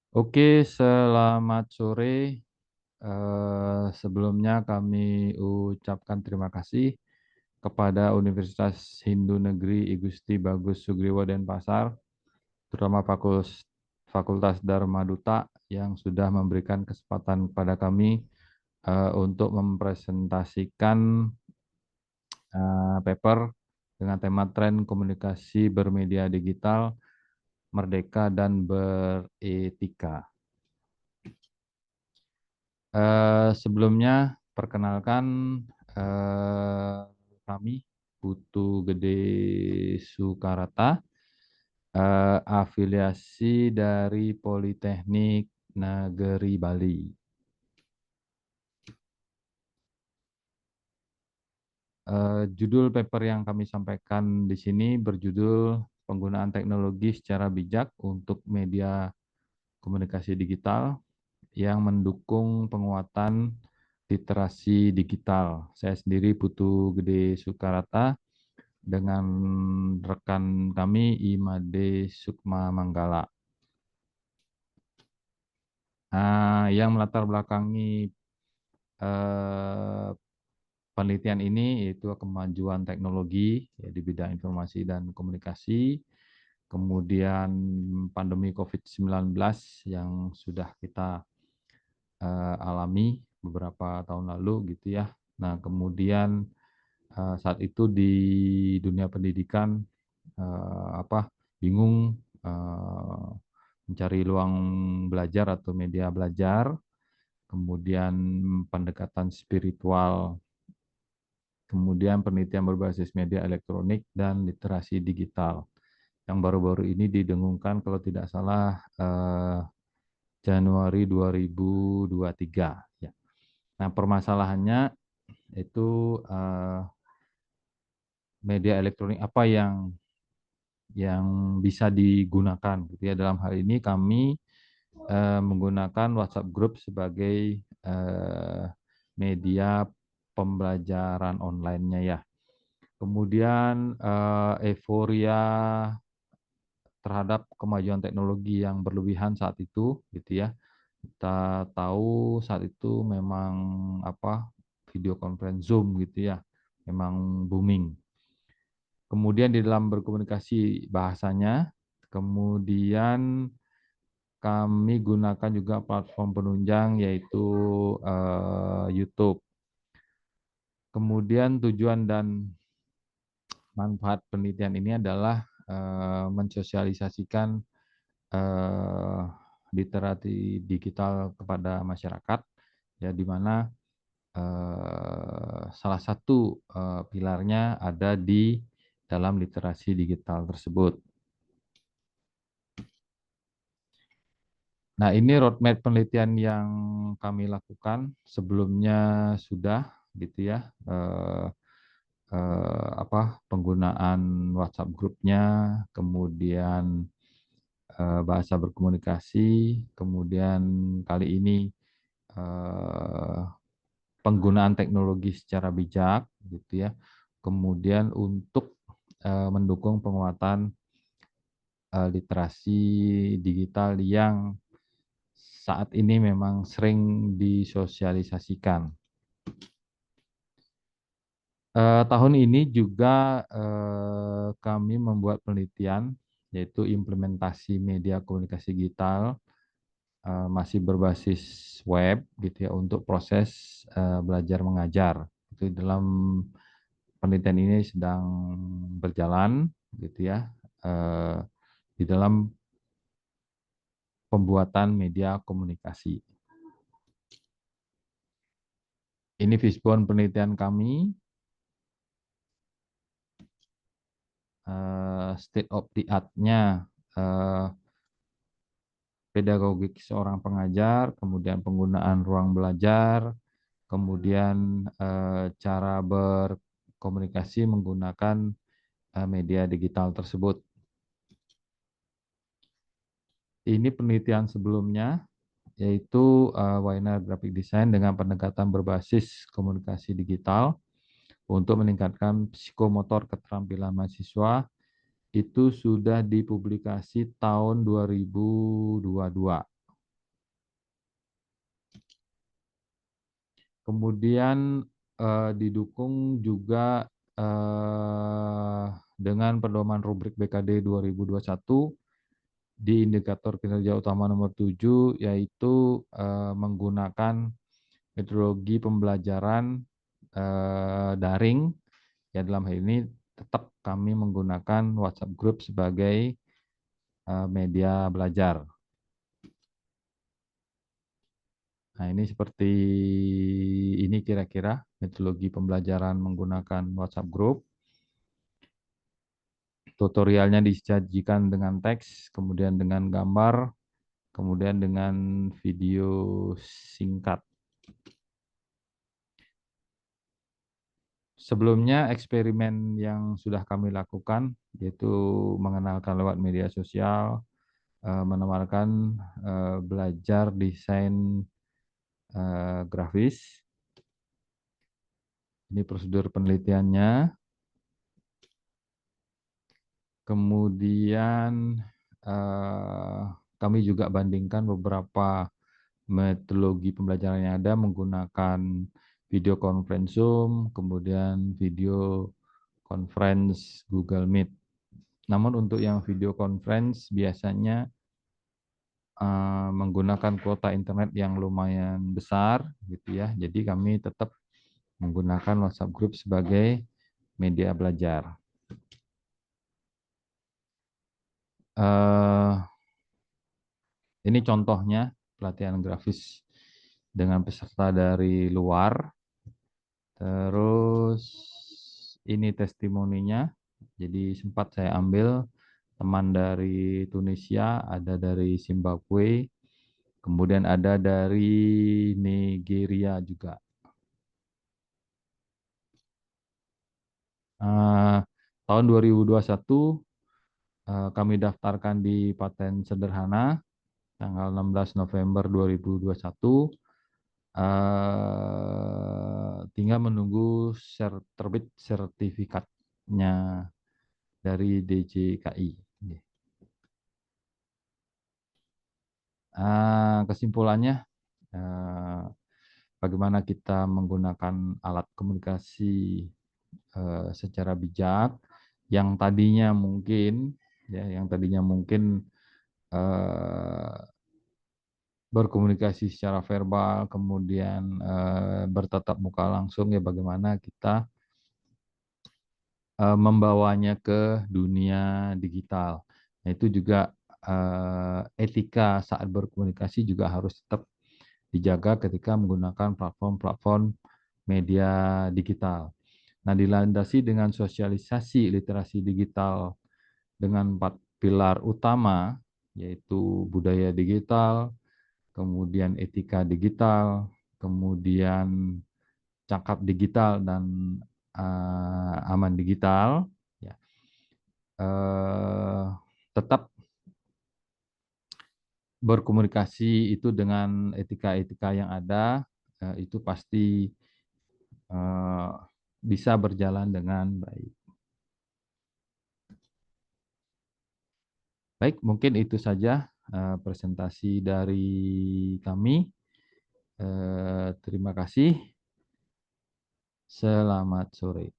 Oke, selamat sore. Sebelumnya kami ucapkan terima kasih kepada Universitas Hindu Negeri I Gusti Bagus Sugriwo Denpasar, terutama Fakultas Dharma Duta yang sudah memberikan kesempatan kepada kami untuk mempresentasikan paper dengan tema tren komunikasi bermedia digital, merdeka dan beretika. Sebelumnya perkenalkan eh, kami Putu Gede Sukarata, afiliasi dari Politeknik Negeri Bali. Judul paper yang kami sampaikan di sini berjudul Penggunaan Teknologi Secara Bijak untuk Media Komunikasi Digital yang mendukung penguatan literasi digital. Saya sendiri Putu Gede Sukarata dengan rekan kami Imade Sukma Manggala. Yang melatar belakangi eh, penelitian ini yaitu kemajuan teknologi ya, di bidang informasi dan komunikasi, kemudian pandemi COVID-19 yang sudah kita alami beberapa tahun lalu gitu ya. Nah, kemudian saat itu di dunia pendidikan bingung mencari luang belajar atau media belajar, kemudian pendekatan spiritual, kemudian penelitian berbasis media elektronik dan literasi digital yang baru-baru ini didengungkan kalau tidak salah Januari 2023 ya. Nah, permasalahannya itu media elektronik apa yang bisa digunakan gitu ya. Dalam hal ini kami menggunakan WhatsApp Group sebagai media pembelajaran online-nya ya. Kemudian euforia terhadap kemajuan teknologi yang berlebihan saat itu gitu ya. Kita tahu saat itu memang video conference Zoom gitu ya. Memang booming. Kemudian di dalam berkomunikasi bahasanya, kemudian kami gunakan juga platform penunjang yaitu YouTube. Kemudian tujuan dan manfaat penelitian ini adalah mensosialisasikan eh, literasi digital kepada masyarakat, ya di mana salah satu pilarnya ada di dalam literasi digital tersebut. Nah, ini roadmap penelitian yang kami lakukan sebelumnya sudah gitu ya. Penggunaan WhatsApp grupnya, kemudian bahasa berkomunikasi, kemudian kali ini eh, penggunaan teknologi secara bijak gitu ya. Kemudian untuk mendukung penguatan literasi digital yang saat ini memang sering disosialisasikan. Tahun ini juga kami membuat penelitian yaitu implementasi media komunikasi digital masih berbasis web gitu ya untuk proses belajar mengajar. Itu dalam penelitian ini sedang berjalan gitu ya di dalam pembuatan media komunikasi. Ini fishbone penelitian kami, state of the art-nya pedagogik seorang pengajar, kemudian penggunaan ruang belajar, kemudian cara berkomunikasi menggunakan media digital tersebut. Ini penelitian sebelumnya, yaitu Weiner Graphic Design dengan pendekatan berbasis komunikasi digital untuk meningkatkan psikomotor keterampilan mahasiswa. Itu sudah dipublikasi tahun 2022. Kemudian didukung juga dengan pedoman rubrik BKD 2021 di indikator kinerja utama nomor 7, yaitu menggunakan metodologi pembelajaran daring. Ya, dalam hal ini tetap kami menggunakan WhatsApp Group sebagai media belajar. Nah, ini seperti ini kira-kira metodologi pembelajaran menggunakan WhatsApp Group. Tutorialnya disajikan dengan teks, kemudian dengan gambar, kemudian dengan video singkat. Sebelumnya eksperimen yang sudah kami lakukan, yaitu mengenalkan lewat media sosial, menawarkan belajar desain grafis. Ini prosedur penelitiannya. Kemudian kami juga bandingkan beberapa metodologi pembelajaran yang ada menggunakan video conference Zoom, kemudian video conference Google Meet. Namun untuk yang video conference biasanya menggunakan kuota internet yang lumayan besar gitu ya. Jadi kami tetap menggunakan WhatsApp Group sebagai media belajar. Ini contohnya pelatihan grafis dengan peserta dari luar. Terus ini testimoninya. Jadi sempat saya ambil teman dari Tunisia, ada dari Zimbabwe, kemudian ada dari Nigeria juga. Tahun 2021 kami daftarkan di paten sederhana tanggal 16 November 2021. Tinggal menunggu terbit sertifikatnya dari DJKI. Kesimpulannya, bagaimana kita menggunakan alat komunikasi secara bijak, yang tadinya mungkin berkomunikasi secara verbal, kemudian bertatap muka langsung, ya bagaimana kita membawanya ke dunia digital. Nah, itu juga etika saat berkomunikasi juga harus tetap dijaga ketika menggunakan platform-platform media digital. Nah, dilandasi dengan sosialisasi literasi digital dengan 4 pilar utama, yaitu budaya digital, kemudian etika digital, kemudian cakap digital, dan aman digital. Ya. Tetap berkomunikasi itu dengan etika-etika yang ada, itu pasti bisa berjalan dengan baik. Baik, mungkin itu saja presentasi dari kami. Terima kasih. Selamat sore.